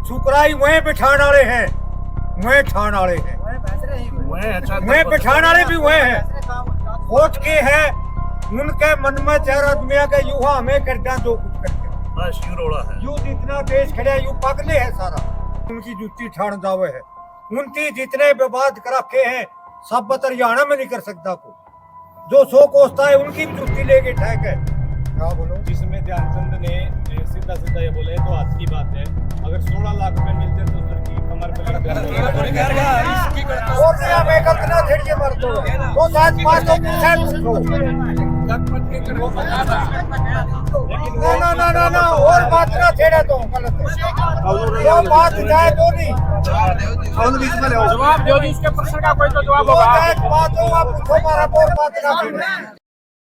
सुकराई वहीं बिठाने वाले हैं, वहीं ठाण वाले हैं, वहीं बिठाने वाले भी वहीं हैं। वोट के है उनके मन में चेहरा दुनिया के यूं हमें कर दिया जो कुछ करते बस यू रोड़ा है। यूं जितना देश खड़ा यूं पगले है सारा, उनकी जूती ठाण जावे है। उनकी जितने विवाद कर रखे हैं सब हरियाणा में नहीं कर सकता को, जो सो कोसता है उनकी भी जूती लेके ठहक है। क्या बोलो? जिसमें ध्यानचंद ने सीधा सीधा ये बोले तो आज की बात है, अगर 16 लाख रुपए मिलते तो उसकी कमर पे लग और नया मैं गलत छेड़िए मर दो तो साथ पास तो ना ना ना ना और बात ना छेड़ा तो गलत है, वो बात जाए तो नहीं जवाब दो, इसके प्रश्न का कोई तो जवाब होगा। बात हो आप पूछो, हमारा और बात ना छेड़े।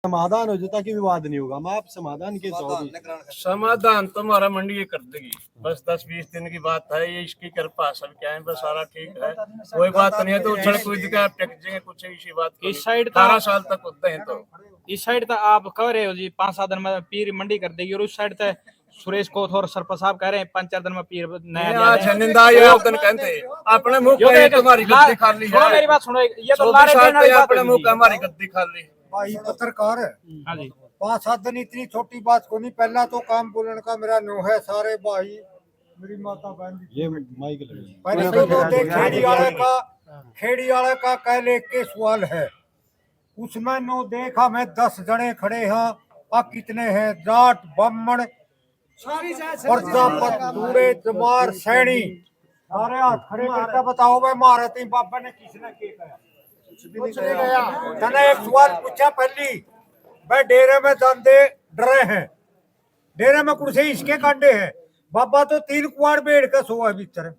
समाधान हो जाए ताकि विवाद नहीं होगा। मैं आप समाधान के चाहूंगी। समाधान तो हमारा मंडी ये कर देगी, बस 10-20 दिन की बात है, ये इसकी कृपा सब क्या है, बस सारा ठीक है, कोई बात नहीं है। तो उछल कूद के टेक जाएंगे, कुछ इसी बात की। इस साइड 18 साल तक होते हैं तो इस साइड तक आप कह रहे हो जी 5-7 दिन में पीर मंडी कर देगी, और उस साइड तक सुरेश कोथ और सरपंच साहब कह रहे हैं 5-4 दिन में पीर नया निंदा ये दिन कहते अपने मुंह पे तुम्हारी गद्दी खा ली है। मेरी बात सुनो, ये तो 24 साल पे अपने मुंह पे हमारी गद्दी खा ली। भाई पत्रकार है, हाँ जी 5-7 दिन इतनी छोटी बात को नहीं। पहला तो काम बोलने का मेरा नो है, सारे भाई मेरी माता बहन ये माइक लगे पहले तो दे खेड़ी वाले का कह ले के सवाल है, उसमें नो देखा मैं 10 जने खड़े हैं। अब कितने हैं? जाट ब्राह्मण प्रजापत दूरे जमार सैनी सारे हाथ खड़े करके बताओ भाई महारती बाबा ने किसने किया? कुछ नहीं गया। तने एक सवाल पूछा पहली, भाई डेरे में दंदे डरे हैं, डेरे में कुर्सी इसके काटे हैं, बाबा तो 3 कुआर बेड़ का सोआ भीतर,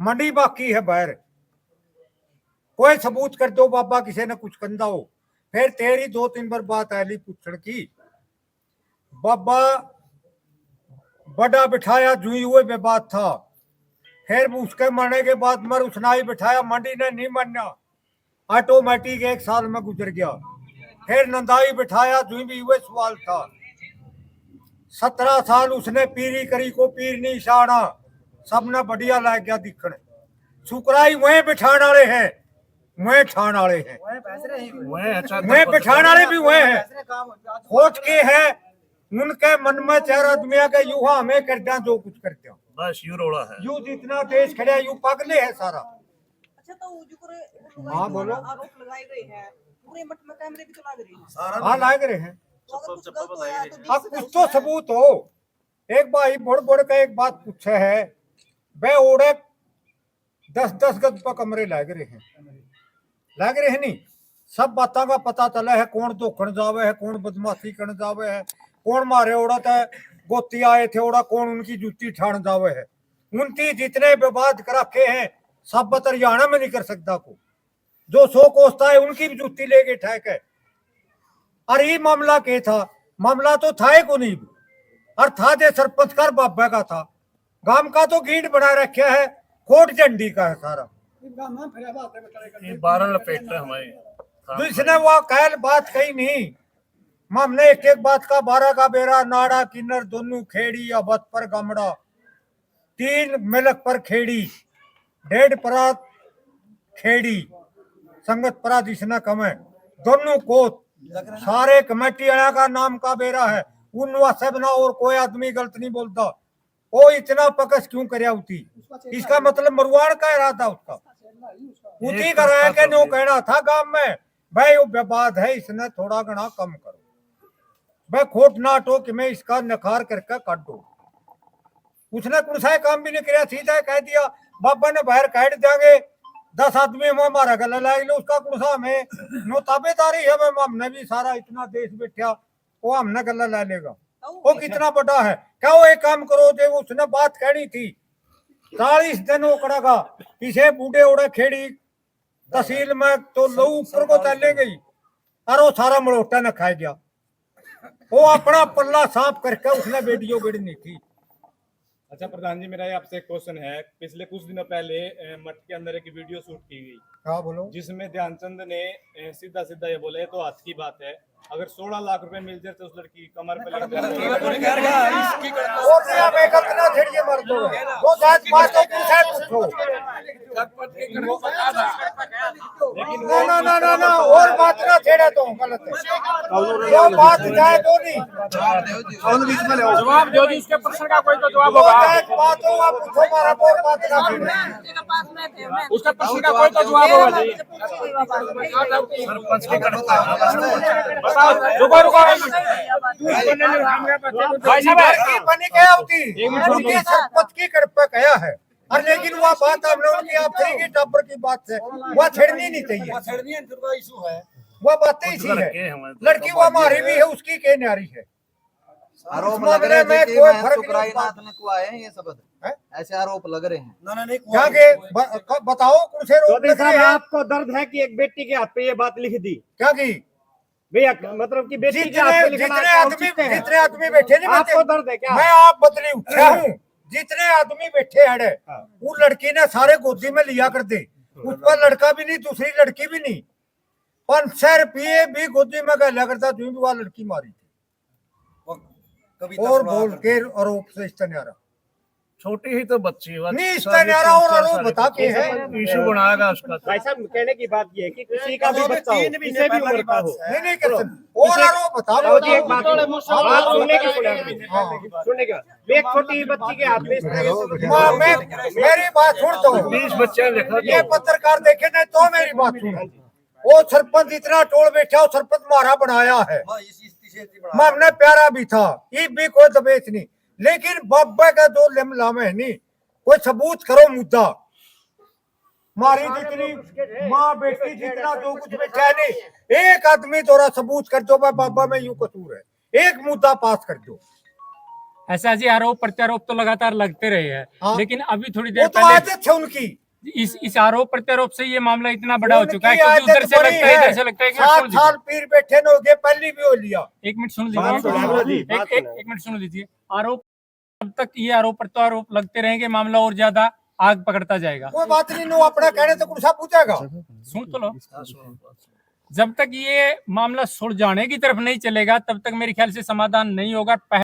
मंडी बाकी है बाहर, कोई सबूत कर दो बाबा किसी ने कुछ कंधा हो। फिर तेरी 2-3 बार बात आली पूछण की, बाबा बड़ा बिठाया जुई हुए में बात था, फिर उसके मरने के बाद मर उसना ही बिठाया, मंडी ने नहीं माना, ऑटोमेटिक 1 साल में गुजर गया। फिर नंदाई बिठाया जुई भी हुए सवाल था, 17 साल उसने पीरी करी को पीर नहीं शाना, सबने बढ़िया लग गया दिखण। सुकराई वहीं बिठाने वाले हैं, वहीं ठाण वाले हैं, वहीं बिठाने वाले भी वहीं हैं। खोज के है उनके मन में चेहरा दुनिया के यूं हमें कर दिया जो कुछ करते हो। बस यू रोड़ा है। यूं जितना देश खड़ा यूं पगले है सारा। अच्छा तो हाँ बोलो। आरोप लगाए गए हैं, पूरे मठ में कैमरे भी तो लग रहे हैं। हाँ लाग रहे हैं। तो अगर कुछ गलत होया तो अब कुछ तो सबूत हो। एक भाई बोड़ बोड़ का एक बात पूछे है, वे ओढ़े 10-10 गज पर कमरे लाग रहे हैं, लाग रहे हैं नहीं, सब बातों का पता चला है, कौन धोखण जावे है, कौन बदमाशी करने जावे है, कौन मारे ओढ़ा था गोती आए थे ओढ़ा, कौन उनकी जूती ठाण जावे है। उनकी जितने विवाद कर रखे हैं सब हरियाणा में नहीं कर सकता को, जो सो कोसता है उनकी भी जूती लेके ठहक है। और ये मामला क्या था? मामला तो था ही को नहीं, और था जे सरपंच का बाबा का था, गांव का तो गींड बना रखा है, कोट झंडी का है सारा। ये 12 लपेट है हमारे तो इसने वो कैल बात कही नहीं, हमने एक एक बात का 12 का बेरा, नाड़ा किन्नर दोनों खेड़ी, अबत पर गमड़ा 3 मिलक पर खेड़ी, 1.5 परात खेड़ी, संगत परात इसने कम है, दोनों कोत सारे कमेटी वाला का नाम का बेरा है। उन सब ना और कोई आदमी गलत नहीं बोलता। वो इतना पकस क्यों करया उठी? इसका मतलब मरवाड़ का इरादा उसका उठी कराया के नो कहना था गांव में भाई वो विवाद है, इसने थोड़ा घना कम करो, भाई खोट ना हटो कि मैं इसका नखार करके काट दो। उसने कुछ काम भी नहीं किया, सीधा कह दिया बाबा ने बाहर काट देंगे, 10 आदमी हम हमारा गला ला लो, उसका कुर्सा में नो ताबेदारी है, हमने भी सारा इतना देश बैठा वो हमने गला ला लेगा। वो कितना बड़ा है? क्या वो एक काम करो, जो उसने बात कहनी थी 40 दिन वो करेगा, पीछे बूढ़े उड़े खेड़ी तहसील में तो लहू ऊपर को तले गई, और वो सारा मड़ोटा न खाया गया। वो अपना पल्ला साफ करके उसने वीडियो गिरनी थी। अच्छा प्रधान जी, मेरा आपसे एक क्वेश्चन है, पिछले कुछ दिनों पहले मठ के अंदर एक वीडियो शूट की गई, हाँ बोलो। जिसमें ध्यानचंद ने सीधा सीधा ये बोले तो आज की बात है, अगर 16 लाख रुपए मिल जाए तो उस लड़की की कमर पे लग और नया मेकअप ना छेड़िए मर दो वो जात बातों की है पूछो ना ना ना ना ना और बात ना छेड़ा तो गलत है जो बात जाए तो नहीं जवाब दो जी, उसके प्रश्न का कोई तो जवाब वो होगा। जात बात हो आप पूछो मारा और बात ना छेड़ो उसका प्रश्न का कोई तो जवाब होगा जी। सरपंच की करता बताओ, रुको रुको भाई साहब, लड़की बनी क्या होती उनकी सरपंच की कृपा कया है और लेकिन वह बात हम लोगों की आप की टब्बर की बात है वह छेड़नी नहीं चाहिए वह बातें इसी है लड़की वो हमारी भी है उसकी के न्यारी है आरोप इस लग मामले रहे में हैं कि कोई मैं फर्क सुकराई नहीं नाथ ने कुआ है ये शब्द है? ऐसे आरोप लग रहे हैं क्या के बताओ कौन से रोक चौधरी लग रहे साहब हैं आपको दर्द है कि एक बेटी के हाथ पे ये बात लिख दी क्या की भैया, मतलब कि बेटी के हाथ पे लिखना जितने आदमी बैठे नहीं आपको दर्द है क्या? मैं आप बदली उठा हूँ जितने आदमी बैठे हैं वो लड़की ने सारे गोदी में लिया कर दे उस पर लड़का भी नहीं दूसरी लड़की भी नहीं 500 रुपये भी गोदी में गया करता तुम भी वह लड़की मारी थी और बोल के आरोप से इस्तेन्यारा छोटी ही तो बच्ची है नहीं इस्तेन्यारा और आरोप बता के है इशू बनाएगा उसका तो। भाई साहब कहने की बात ये है कि किसी का भी बच्चा हो किसी भी उम्र का हो नहीं कर सकते और आरोप बता चलो जी, एक बात सुनने की सुनने की बात। एक छोटी बच्ची के हाथ में इस तरह के मेरी बात सुन तो 20 बच्चे देखा ये पत्रकार देखे नहीं तो मेरी बात सुन वो सरपंच इतना टोल बैठा वो सरपंच मारा बनाया है हमने प्यारा भी था ये भी कोई दबेच नहीं लेकिन बाबा का दो लामे है नहीं कोई सबूत करो मुद्दा मारी जितनी माँ बेटी जितना जो कुछ बैठा है नहीं एक आदमी तोरा सबूत कर दो बाबा में यूं कसूर है एक मुद्दा पास कर दो ऐसा जी आरोप प्रत्यारोप तो लगातार लगते रहे हैं हाँ। लेकिन अभी थोड़ी वो देर तो पहले आदत है उनकी इस आरोप प्रत्यारोप से ये मामला इतना बड़ा हो चुका है उनकी क्योंकि उधर आदत से बड़ी लगता है इधर से लगता है। 7 साल पीर बैठे न हो गए पहली भी हो लिया एक मिनट सुन बात सुनो जी, लीजिए बात एक मिनट सुन लीजिए आरोप जब तक ये आरोप प्रत्यारोप लगते रहेंगे मामला और ज्यादा आग पकड़ता जाएगा। कोई बात नहीं नो अपना कहने तो कुछ पूछेगा सुन तो लो, जब तक ये मामला सुलझाने की तरफ नहीं चलेगा तब तक मेरे ख्याल से समाधान नहीं होगा।